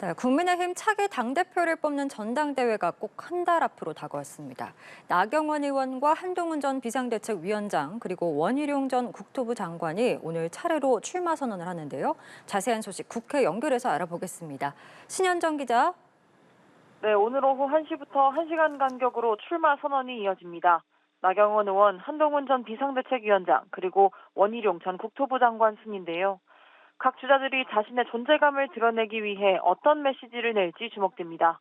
네, 국민의힘 차기 당대표를 뽑는 전당대회가 꼭 한 달 앞으로 다가왔습니다. 나경원 의원과 한동훈 전 비상대책위원장 그리고 원희룡 전 국토부 장관이 오늘 차례로 출마 선언을 하는데요. 자세한 소식 국회 연결해서 알아보겠습니다. 신현정 기자. 네, 오늘 오후 1시부터 1시간 간격으로 출마 선언이 이어집니다. 나경원 의원, 한동훈 전 비상대책위원장, 그리고 원희룡 전 국토부 장관 순인데요. 각 주자들이 자신의 존재감을 드러내기 위해 어떤 메시지를 낼지 주목됩니다.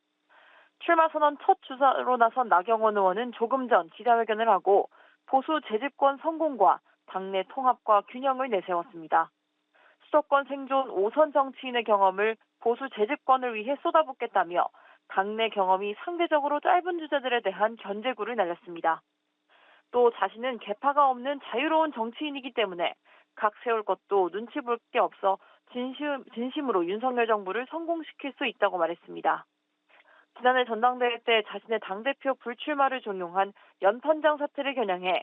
출마 선언 첫 주자로 나선 나경원 의원은 조금 전 기자회견을 하고 보수 재집권 성공과 당내 통합과 균형을 내세웠습니다. 수도권 생존 5선 정치인의 경험을 보수 재집권을 위해 쏟아붓겠다며 당내 경험이 상대적으로 짧은 주자들에 대한 견제구를 날렸습니다. 또 자신은 계파가 없는 자유로운 정치인이기 때문에 각 세울 것도 눈치 볼 게 없어 진심으로 윤석열 정부를 성공시킬 수 있다고 말했습니다. 지난해 전당대회 때 자신의 당대표 불출마를 종용한 연판장 사태를 겨냥해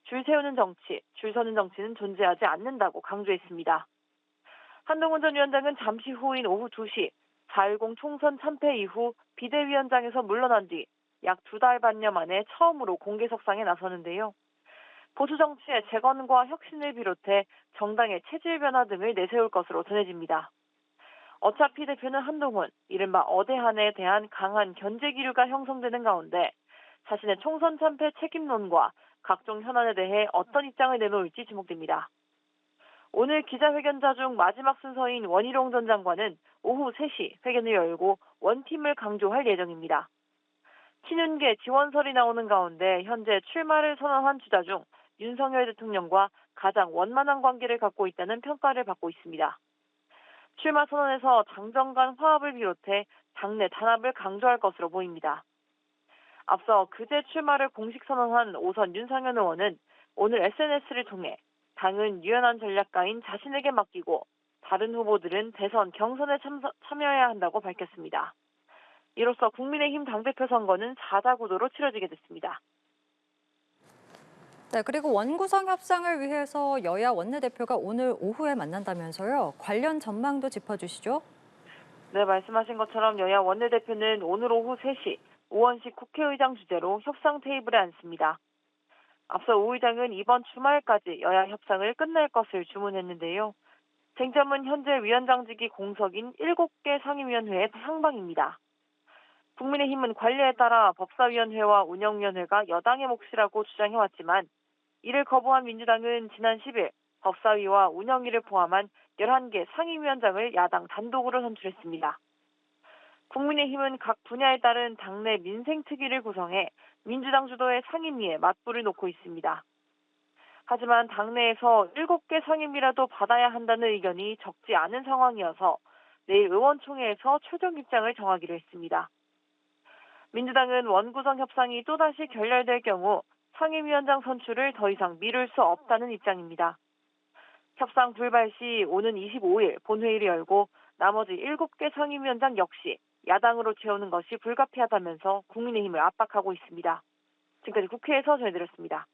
줄 세우는 정치, 줄 서는 정치는 존재하지 않는다고 강조했습니다. 한동훈 전 위원장은 잠시 후인 오후 2시 4.10 총선 참패 이후 비대위원장에서 물러난 뒤 약 2달 반여 만에 처음으로 공개석상에 나서는데요. 보수 정치의 재건과 혁신을 비롯해 정당의 체질 변화 등을 내세울 것으로 전해집니다. 어차피 대표는 한동훈, 이른바 어대한에 대한 강한 견제 기류가 형성되는 가운데 자신의 총선 참패 책임론과 각종 현안에 대해 어떤 입장을 내놓을지 주목됩니다. 오늘 기자회견자 중 마지막 순서인 원희룡 전 장관은 오후 3시 회견을 열고 원팀을 강조할 예정입니다. 친윤계 지원설이 나오는 가운데 현재 출마를 선언한 주자 중 윤석열 대통령과 가장 원만한 관계를 갖고 있다는 평가를 받고 있습니다. 출마 선언에서 당정 간 화합을 비롯해 당내 단합을 강조할 것으로 보입니다. 앞서 그제 출마를 공식 선언한 오선 윤상현 의원은 오늘 SNS를 통해 당은 유연한 전략가인 자신에게 맡기고 다른 후보들은 대선 경선에 참여해야 한다고 밝혔습니다. 이로써 국민의힘 당대표 선거는 4자 구도로 치러지게 됐습니다. 네, 그리고 원구성 협상을 위해서 여야 원내대표가 오늘 오후에 만난다면서요. 관련 전망도 짚어주시죠. 네, 말씀하신 것처럼 여야 원내대표는 오늘 오후 3시 오원식 국회의장 주재로 협상 테이블에 앉습니다. 앞서 오 의장은 이번 주말까지 여야 협상을 끝낼 것을 주문했는데요. 쟁점은 현재 위원장직이 공석인 7개 상임위원회의 향방입니다. 국민의힘은 관리에 따라 법사위원회와 운영위원회가 여당의 몫이라고 주장해왔지만 이를 거부한 민주당은 지난 10일 법사위와 운영위를 포함한 11개 상임위원장을 야당 단독으로 선출했습니다. 국민의힘은 각 분야에 따른 당내 민생특위를 구성해 민주당 주도의 상임위에 맞불을 놓고 있습니다. 하지만 당내에서 7개 상임위라도 받아야 한다는 의견이 적지 않은 상황이어서 내일 의원총회에서 최종 입장을 정하기로 했습니다. 민주당은 원구성 협상이 또다시 결렬될 경우 상임위원장 선출을 더 이상 미룰 수 없다는 입장입니다. 협상 불발 시 오는 25일 본회의를 열고 나머지 7개 상임위원장 역시 야당으로 채우는 것이 불가피하다면서 국민의힘을 압박하고 있습니다. 지금까지 국회에서 전해드렸습니다.